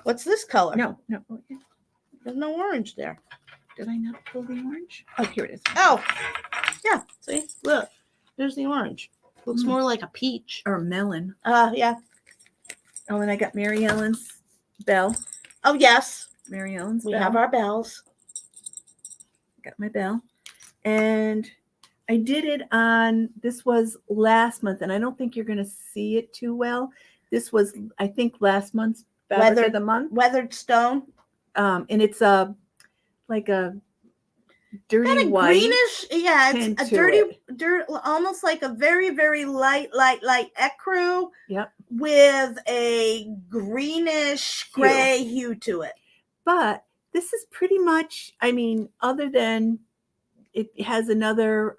Speaker 2: What's this color?
Speaker 1: No.
Speaker 2: There's no orange there.
Speaker 1: Did I not pull the orange? Oh, here it is.
Speaker 2: Oh, yeah. See, look, there's the orange. Looks more like a peach
Speaker 1: or a melon.
Speaker 2: Yeah.
Speaker 1: Oh, and I got Mary Ellen's bell.
Speaker 2: Oh, yes.
Speaker 1: Mary Ellen's
Speaker 2: We
Speaker 1: bell.
Speaker 2: have our bells.
Speaker 1: Got my bell. And I did it this was last month, and I don't think you're going to see it too well. This was, I think, last month's fabric of the month.
Speaker 2: Weathered stone.
Speaker 1: And it's like a dirty
Speaker 2: kind of
Speaker 1: white.
Speaker 2: Greenish. Yeah, it's a dirty, almost like a very, very light ecru.
Speaker 1: Yep.
Speaker 2: With a greenish gray hue to it.
Speaker 1: But this is pretty much, other than it has another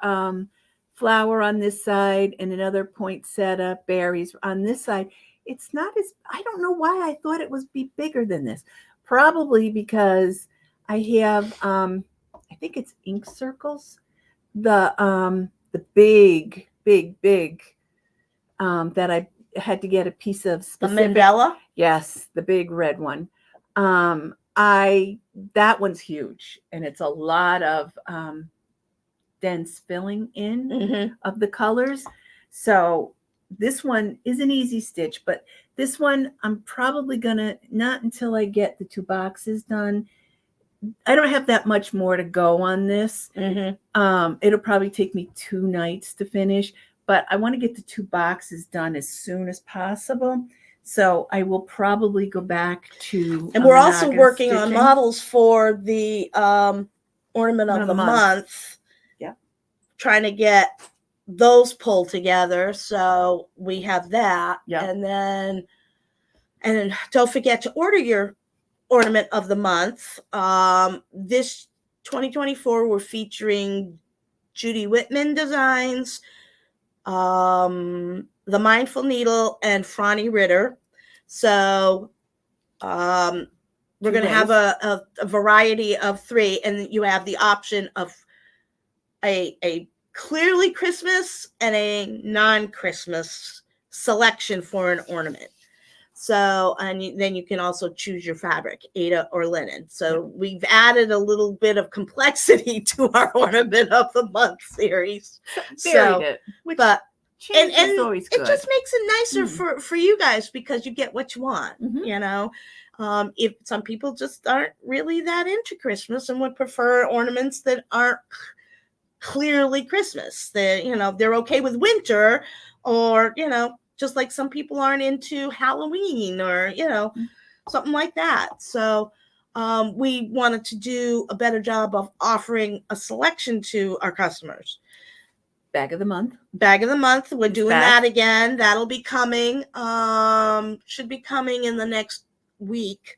Speaker 1: flower on this side and another poinsettia berries on this side. It's not I don't know why I thought it would be bigger than this. Probably because I have, I think it's ink circles. The big, that I had to get a piece of specific.
Speaker 2: The mandala?
Speaker 1: Yes, the big red one. That one's huge, and it's a lot of dense filling in of the colors. So this one is an easy stitch, but this one I'm probably gonna not until I get the 2 boxes done. I don't have that much more to go on this. It'll probably take me 2 nights to finish, but I want to get the 2 boxes done as soon as possible. So I will probably go back to.
Speaker 2: And we're also working on models for the ornament of the month.
Speaker 1: Yeah.
Speaker 2: Trying to get those pulled together. So we have that.
Speaker 1: Yeah.
Speaker 2: And then don't forget to order your ornament of the month. This 2024, we're featuring Judy Whitman designs, the Mindful Needle, and Franny Ritter. So we're going to have a variety of 3, and you have the option of a clearly Christmas and a non-Christmas selection for an ornament. So, and then you can also choose your fabric, Aida or linen. So we've added a little bit of complexity to our ornament of the month series. But
Speaker 1: change is always good.
Speaker 2: It just makes it nicer for you guys because you get what you want. You know, if some people just aren't really that into Christmas and would prefer ornaments that aren't clearly Christmas, they're okay with winter, or just like some people aren't into Halloween or something like that. So we wanted to do a better job of offering a selection to our customers.
Speaker 1: Bag of the month.
Speaker 2: Bag of the month. We're doing
Speaker 1: back.
Speaker 2: that again. That'll be coming. Should be coming in the next week.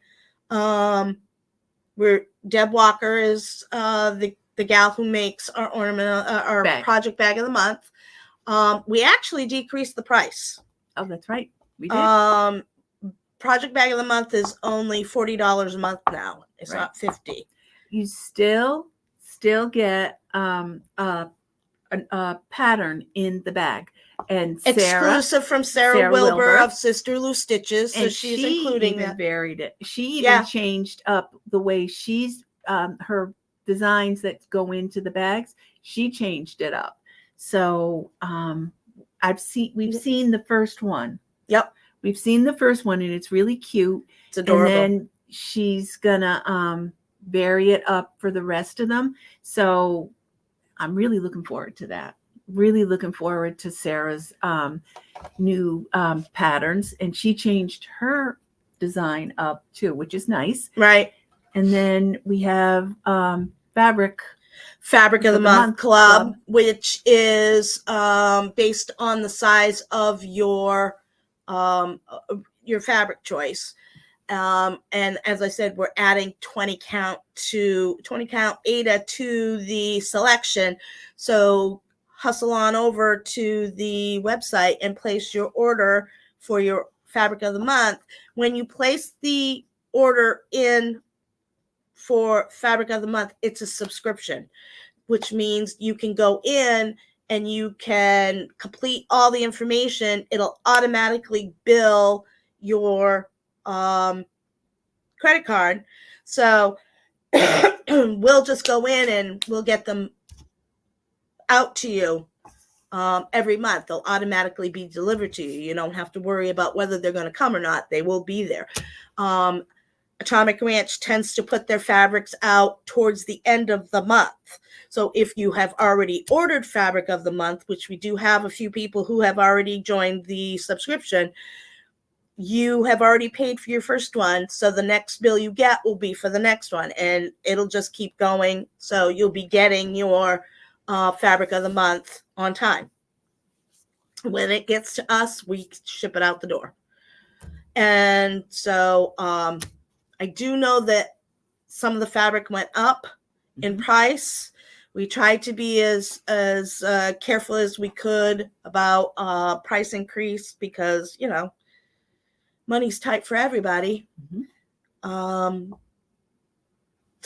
Speaker 2: Where Deb Walker is the gal who makes our ornament, our project bag of the month. We actually decreased the price.
Speaker 1: Oh, that's right. We did.
Speaker 2: Project bag of the month is only $40 a month now. It's not $50.
Speaker 1: You still get a pattern in the bag, and
Speaker 2: exclusive from Sarah Wilbur of Sister Lou Stitches. So she's including
Speaker 1: that. Varied it. She even changed up the way she's her designs that go into the bags. She changed it up. So we've seen the first one.
Speaker 2: Yep.
Speaker 1: We've seen the first one, and it's really cute.
Speaker 2: It's adorable.
Speaker 1: And then she's gonna vary it up for the rest of them. So I'm really looking forward to that. Really looking forward to Sarah's new patterns. And she changed her design up too, which is nice.
Speaker 2: Right.
Speaker 1: And then we have Fabric
Speaker 2: of the Month Club, which is based on the size of your fabric choice. And as I said, we're adding 20 count Aida to the selection. So hustle on over to the website and place your order for your fabric of the month. When you place the order in for fabric of the month, it's a subscription, which means you can go in and you can complete all the information. It'll automatically bill your credit card. So we'll just go in and we'll get them out to you every month. They'll automatically be delivered to you. You don't have to worry about whether they're going to come or not. They will be there. Atomic Ranch tends to put their fabrics out towards the end of the month. So if you have already ordered fabric of the month, which we do have a few people who have already joined the subscription, you have already paid for your first one. So the next bill you get will be for the next one, and it'll just keep going. So you'll be getting your fabric of the month on time. When it gets to us, we ship it out the door. And so I do know that some of the fabric went up in price. We tried to be as careful as we could about price increase because, you know, money's tight for everybody. So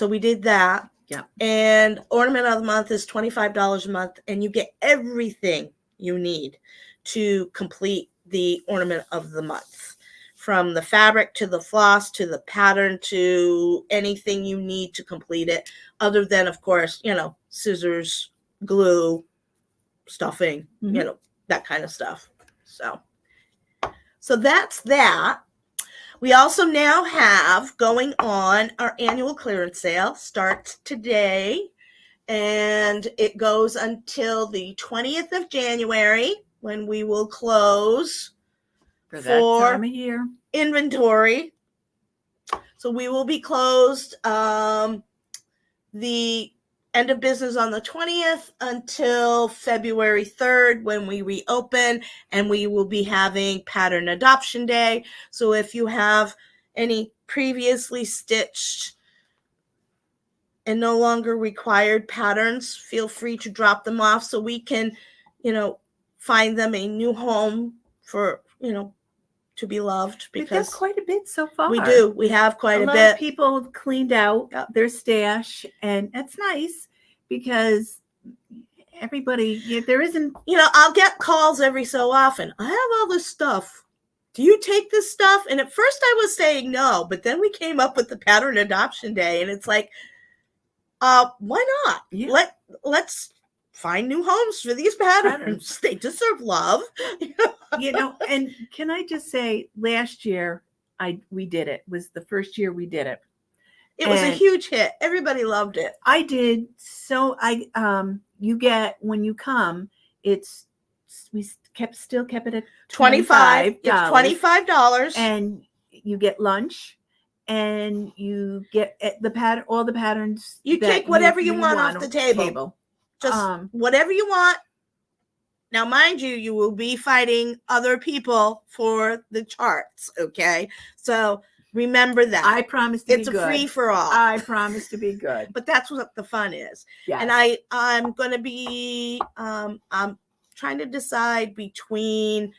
Speaker 2: we did that.
Speaker 1: Yeah.
Speaker 2: And Ornament of the Month is $25 a month, and you get everything you need to complete the Ornament of the Month. From the fabric to the floss to the pattern to anything you need to complete it, other than, of course, you know, scissors, glue, stuffing, you know, that kind of stuff. So that's that. We also now have going on our annual clearance sale. Starts today, and it goes until the 20th of January when we will close
Speaker 1: for that time of year
Speaker 2: inventory. So we will be closed the end of business on the 20th until February 3rd when we reopen, and we will be having Pattern Adoption Day. So if you have any previously stitched and no longer required patterns, feel free to drop them off so we can, you know, find them a new home for, you know, to be loved, because
Speaker 1: we've got quite a bit so far.
Speaker 2: We do. We have quite a bit.
Speaker 1: A lot of people have cleaned out their stash, and that's nice because everybody, there isn't.
Speaker 2: You know, I'll get calls every so often. I have all this stuff. Do you take this stuff? And at first I was saying no, but then we came up with the Pattern Adoption Day, and it's like, why not?
Speaker 1: Yeah.
Speaker 2: Let's find new homes for these patterns. They deserve love.
Speaker 1: You know, and can I just say, last year we did it. It was the first year we did it.
Speaker 2: It was a huge hit. Everybody loved it.
Speaker 1: I did. So you get, when you come, we still kept it at $25.
Speaker 2: It's $25,
Speaker 1: and you get lunch, and you get the pattern, all the patterns.
Speaker 2: You
Speaker 1: that
Speaker 2: take whatever you want off the table. Just whatever you want. Now, mind you, you will be fighting other people for the charts, okay? So remember that.
Speaker 1: I promise to be good.
Speaker 2: It's a free for all.
Speaker 1: I promise to be good.
Speaker 2: But that's what the fun is.
Speaker 1: Yes.
Speaker 2: And I'm going to be, I'm trying to decide between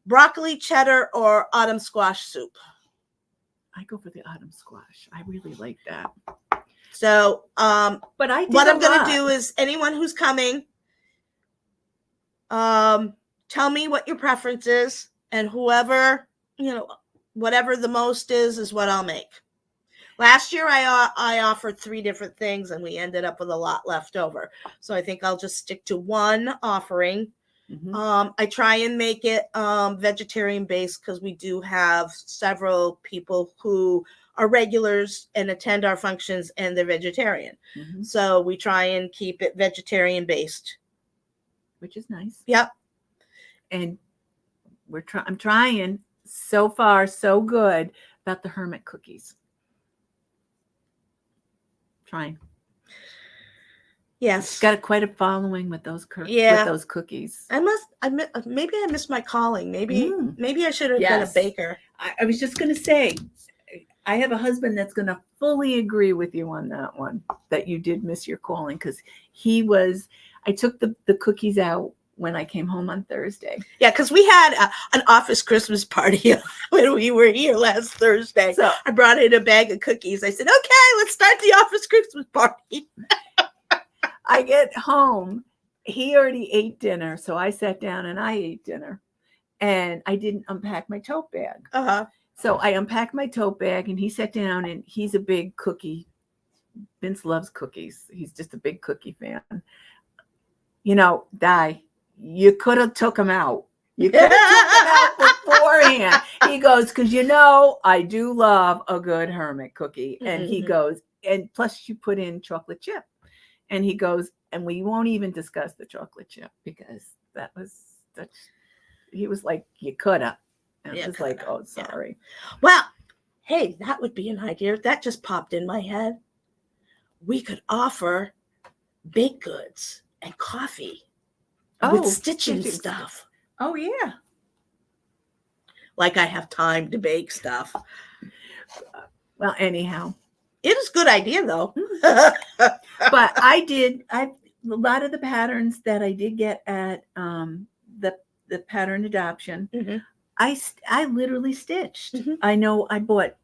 Speaker 2: broccoli cheddar or autumn squash soup.
Speaker 1: I go for the autumn squash. I really like that.
Speaker 2: So,
Speaker 1: but
Speaker 2: what I'm going to do is anyone who's coming, tell me what your preference is, and whoever, whatever the most is what I'll make. Last year I offered 3 different things and we ended up with a lot left over. So I think I'll just stick to one offering. Mm-hmm. I try and make it vegetarian based because we do have several people who are regulars and attend our functions and they're vegetarian. Mm-hmm. So we try and keep it vegetarian based.
Speaker 1: Which is nice.
Speaker 2: Yep.
Speaker 1: And I'm trying. So far, so good about the hermit cookies. Trying.
Speaker 2: Yes.
Speaker 1: It's got quite a following with those cookies.
Speaker 2: Maybe I missed my calling. Maybe I should have been a baker.
Speaker 1: I was just going to say, I have a husband that's going to fully agree with you on that one, that you did miss your calling, because I took the cookies out when I came home on Thursday.
Speaker 2: Yeah, because we had an office Christmas party when we were here last Thursday. So I brought in a bag of cookies. I said, okay, let's start the office Christmas party.
Speaker 1: I get home. He already ate dinner. So I sat down and I ate dinner. And I didn't unpack my tote bag.
Speaker 2: Uh-huh.
Speaker 1: So I unpacked my tote bag and he sat down, and he's a big cookie. Vince loves cookies. He's just a big cookie fan. Di, you could have took him out. You could have took him out beforehand. He goes, because I do love a good hermit cookie. And he goes, and plus you put in chocolate chip. And he goes, and we won't even discuss the chocolate chip because he was like, you could have. And I was like, oh, sorry.
Speaker 2: Yeah. Well, hey, that would be an idea. That just popped in my head. We could offer baked goods and coffee with stitching stuff.
Speaker 1: Oh, yeah.
Speaker 2: Like I have time to bake stuff.
Speaker 1: Well, anyhow.
Speaker 2: It is a good idea, though.
Speaker 1: But a lot of the patterns that I did get at the pattern adoption, mm-hmm. I literally stitched. Mm-hmm. I know I bought,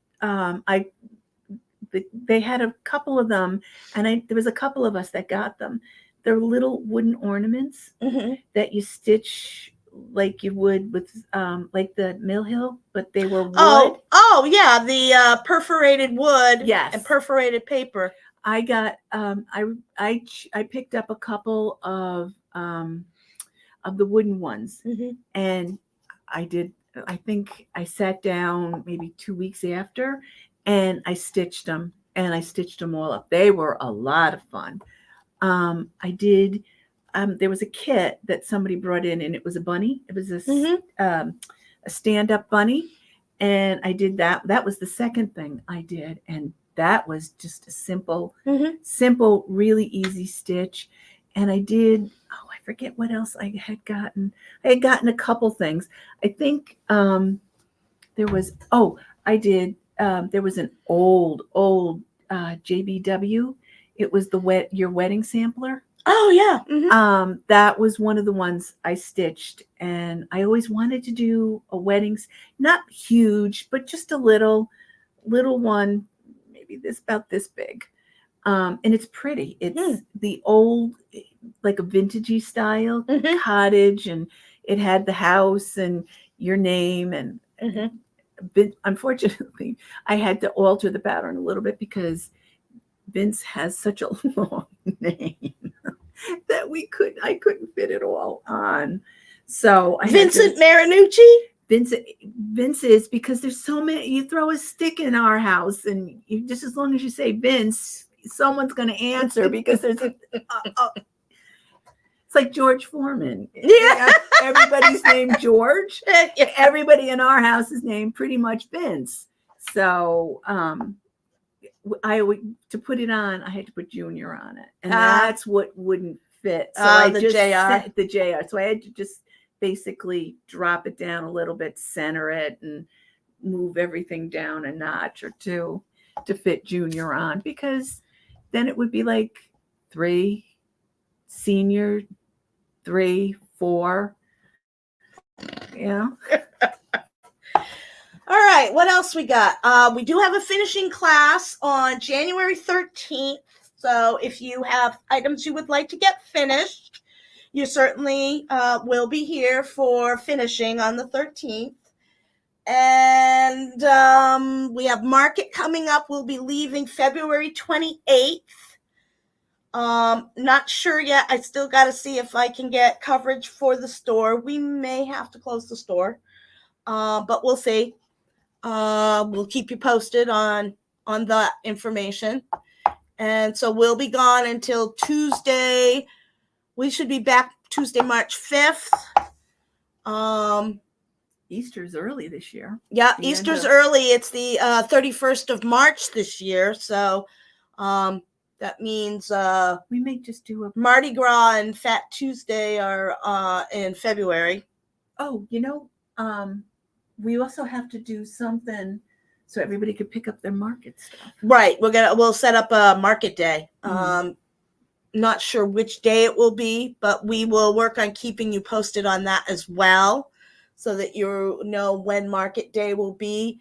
Speaker 1: they had a couple of them, and there was a couple of us that got them. They're little wooden ornaments mm-hmm. that you stitch like you would with like the Mill Hill, but they were wood.
Speaker 2: Oh yeah, the perforated wood,
Speaker 1: yes,
Speaker 2: and perforated paper.
Speaker 1: I got I picked up a couple of the wooden ones, mm-hmm. and I think I sat down maybe 2 weeks after, and I stitched them all up. They were a lot of fun. I did. There was a kit that somebody brought in, and it was a bunny. It was a stand-up bunny, and I did that. That was the second thing I did, and that was just a simple, really easy stitch. And I did. Oh, I forget what else I had gotten. I had gotten a couple things. I think there was. Oh, I did. There was an old JBW. It was your wedding sampler.
Speaker 2: Oh yeah. Mm-hmm.
Speaker 1: That was one of the ones I stitched, and I always wanted to do a weddings, not huge, but just a little one, maybe about this big. And it's pretty. It's the old, like a vintagey style cottage, and it had the house and your name, and unfortunately, I had to alter the pattern a little bit because Vince has such a long name that I couldn't fit it all on. So
Speaker 2: Vincent Marinucci?
Speaker 1: Vince is, because there's so many. You throw a stick in our house, and just as long as you say Vince, someone's going to answer, because there's it's like George Foreman.
Speaker 2: Yeah.
Speaker 1: Everybody's named George. Everybody in our house is named pretty much Vince. So to put it on, I had to put Junior on it, and
Speaker 2: Ah.
Speaker 1: that's what wouldn't fit. So I
Speaker 2: The
Speaker 1: just
Speaker 2: JR.
Speaker 1: the JR. So I had to just basically drop it down a little bit, center it, and move everything down a notch or two to fit Junior on, because then it would be like 3 senior, 3, 4. Yeah.
Speaker 2: All right, what else we got? We do have a finishing class on January 13th. So if you have items you would like to get finished, you certainly will be here for finishing on the 13th. And we have market coming up. We'll be leaving February 28th. Not sure yet. I still got to see if I can get coverage for the store. We may have to close the store, but we'll see. We'll keep you posted on that information. And so we'll be gone until Tuesday. We should be back Tuesday, March 5th.
Speaker 1: Easter's early this year.
Speaker 2: Yeah, Easter's early. It's the 31st of March this year. So that means
Speaker 1: we may just do a
Speaker 2: Mardi Gras and Fat Tuesday are in February.
Speaker 1: Oh, we also have to do something so everybody could pick up their market stuff.
Speaker 2: Right. We'll set up a market day. Not sure which day it will be, but we will work on keeping you posted on that as well, so that you know when market day will be.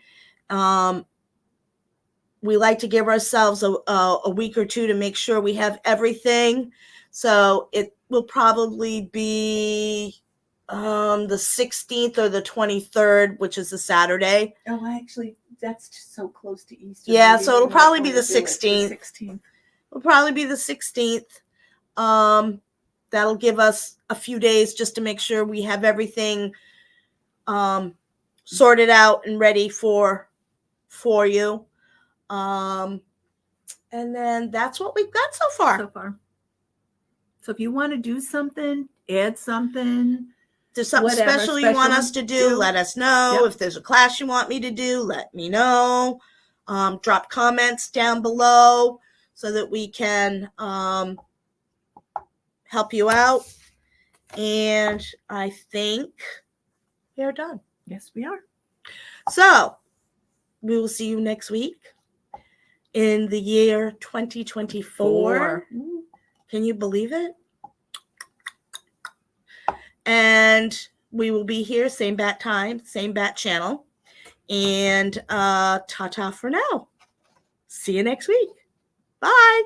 Speaker 2: We like to give ourselves a week or two to make sure we have everything. So it will probably be the 16th or the 23rd, which is a Saturday.
Speaker 1: Oh, actually, that's so close to Easter.
Speaker 2: Yeah,
Speaker 1: Maybe
Speaker 2: so it'll probably be the 16th.
Speaker 1: 16th.
Speaker 2: It'll probably be the 16th. That'll give us a few days just to make sure we have everything sorted out and ready for you. And then that's what we've got so far. So
Speaker 1: if you want to do something, add something,
Speaker 2: there's something special you want us to do, let us know. Yep. If there's a class you want me to do, let me know. Drop comments down below so that we can help you out. And I think we are done.
Speaker 1: Yes, we are.
Speaker 2: So we will see you next week in the year 2024. Can you believe it? And we will be here, same bat time, same bat channel. And ta-ta for now. See you next week. Bye.